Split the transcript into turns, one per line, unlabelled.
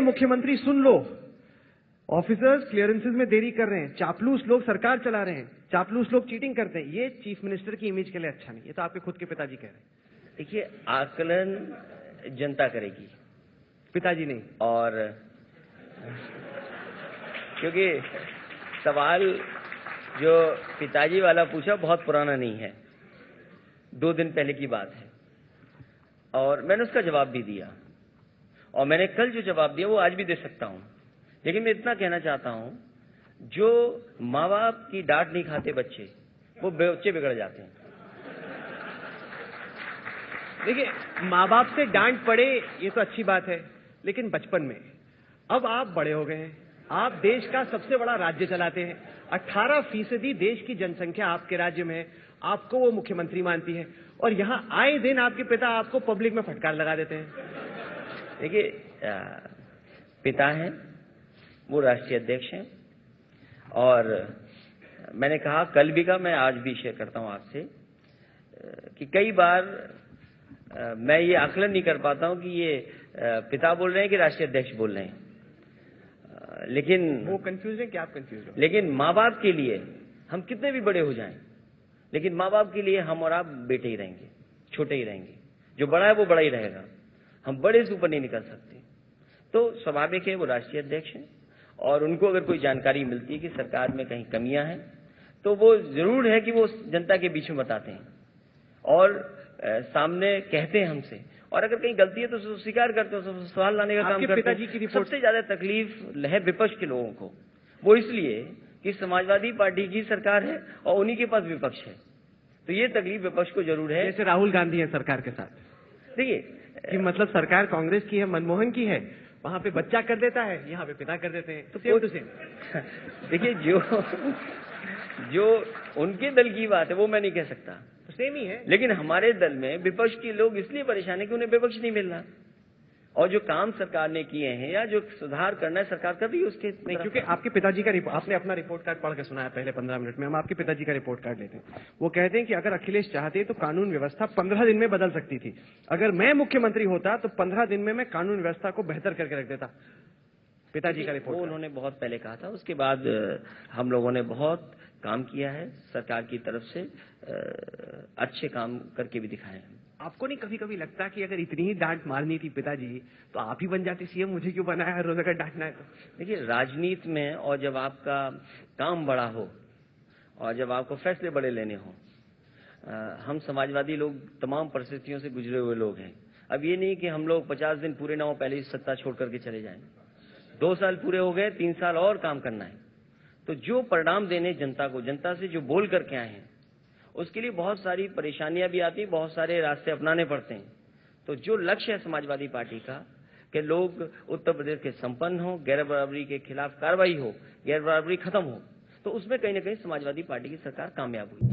मुख्यमंत्री सुन लो, officers clearances में देरी कर रहे हैं, चापलूस लोग सरकार चला रहे हैं, चापलूस लोग चीटिंग करते हैं, ये चीफ मिनिस्टर की इमेज के लिए अच्छा नहीं। ये तो आपके खुद के पिताजी कह रहे हैं।
देखिए, आकलन जनता करेगी,
पिताजी नहीं।
और क्योंकि सवाल जो पिताजी वाला पूछा बहुत पुराना नहीं है, 2 दिन पहले की बात है, और मैंने उसका जवाब भी दिया, और मैंने कल जो जवाब दिया वो आज भी दे सकता हूं। लेकिन मैं इतना कहना चाहता हूं, जो माँ बाप की डांट नहीं खाते बच्चे, वो बच्चे बिगड़ जाते हैं।
देखिए, माँ बाप से डांट पड़े ये तो अच्छी बात है, लेकिन बचपन में, अब आप बड़े हो गए हैं, आप देश का सबसे बड़ा राज्य चलाते हैं, 18% देश की जनसंख्या आपके राज्य में है, आपको वो मुख्यमंत्री मानती है, और यहां आए दिन आपके पिता आपको पब्लिक में फटकार लगा देते हैं।
देखिए, पिता हैं, वो राष्ट्रीय अध्यक्ष हैं, और मैंने कहा, कल भी कहा, मैं आज भी शेयर करता हूं आपसे कि कई बार मैं ये आकलन नहीं कर पाता हूं कि ये पिता बोल रहे हैं कि राष्ट्रीय अध्यक्ष बोल रहे हैं, लेकिन
वो कंफ्यूज है कि आप कंफ्यूज हो।
लेकिन माँ बाप के लिए हम कितने भी बड़े हो जाएं, लेकिन माँ बाप के लिए हम और आप बेटे ही रहेंगे, छोटे ही रहेंगे। जो बड़ा है वो बड़ा ही रहेगा, हम बड़े से ऊपर नहीं निकल सकते। तो स्वाभाविक है वो राष्ट्रीय अध्यक्ष हैं, और उनको अगर कोई जानकारी मिलती है कि सरकार में कहीं कमियां हैं, तो वो जरूर है कि वो जनता के बीच में बताते हैं और सामने कहते हैं हमसे, और अगर कहीं गलती है तो स्वीकार करते हैं, तो सवाल लाने का काम करते हैं।
पिताजी की रिपोर्ट
सबसे ज्यादा तकलीफ है विपक्ष के लोगों को, वो इसलिए कि समाजवादी पार्टी की सरकार है और उन्हीं के पास विपक्ष है, तो ये तकलीफ विपक्ष को जरूर है।
जैसे राहुल गांधी है सरकार के साथ।
देखिए
कि मतलब सरकार कांग्रेस की है, मनमोहन की है, वहां पे बच्चा कर देता है, यहाँ पे पिता कर देते हैं, तो सेम टू सेम।
देखिए, जो उनके दल की बात है वो मैं नहीं कह सकता,
तो सेम ही है।
लेकिन हमारे दल में विपक्ष के लोग इसलिए परेशान है कि उन्हें विपक्ष नहीं मिल रहा, और जो काम सरकार ने किए हैं या जो सुधार करना है सरकार कर रही है उसके
नहीं, क्योंकि आपके पिताजी का आपने अपना रिपोर्ट कार्ड पढ़ के सुनाया पहले 15 मिनट में, हम आपके पिताजी का रिपोर्ट कार्ड लेते हैं। वो कहते हैं कि अगर अखिलेश चाहते तो कानून व्यवस्था 15 दिन में बदल सकती थी, अगर मैं मुख्यमंत्री होता तो 15 दिन में मैं कानून व्यवस्था को बेहतर करके रख देता। पिताजी का रिपोर्ट
उन्होंने बहुत पहले कहा था, उसके बाद हम लोगों ने बहुत काम किया है सरकार की तरफ से, अच्छे काम करके भी दिखाए हैं।
आपको नहीं कभी कभी लगता कि अगर इतनी ही डांट मारनी थी पिताजी तो आप ही बन जाते सीएम, मुझे क्यों बनाया हर रोज अगर डांटना है तो?
देखिए, राजनीति में और जब आपका काम बड़ा हो और जब आपको फैसले बड़े लेने हो, हम समाजवादी लोग तमाम परिस्थितियों से गुजरे हुए लोग हैं। अब ये नहीं कि हम लोग 50 दिन पूरे ना हो पहले ही सत्ता छोड़ करके चले जाएं। 2 साल पूरे हो गए, 3 साल और काम करना है। तो जो परिणाम देने जनता को, जनता से जो बोल करके आए हैं, उसके लिए बहुत सारी परेशानियां भी आती हैं, बहुत सारे रास्ते अपनाने पड़ते हैं। तो जो लक्ष्य है समाजवादी पार्टी का कि लोग उत्तर प्रदेश के संपन्न हो, गैर बराबरी के खिलाफ कार्रवाई हो, गैर बराबरी खत्म हो, तो उसमें कहीं ना कहीं समाजवादी पार्टी की सरकार कामयाब हुई।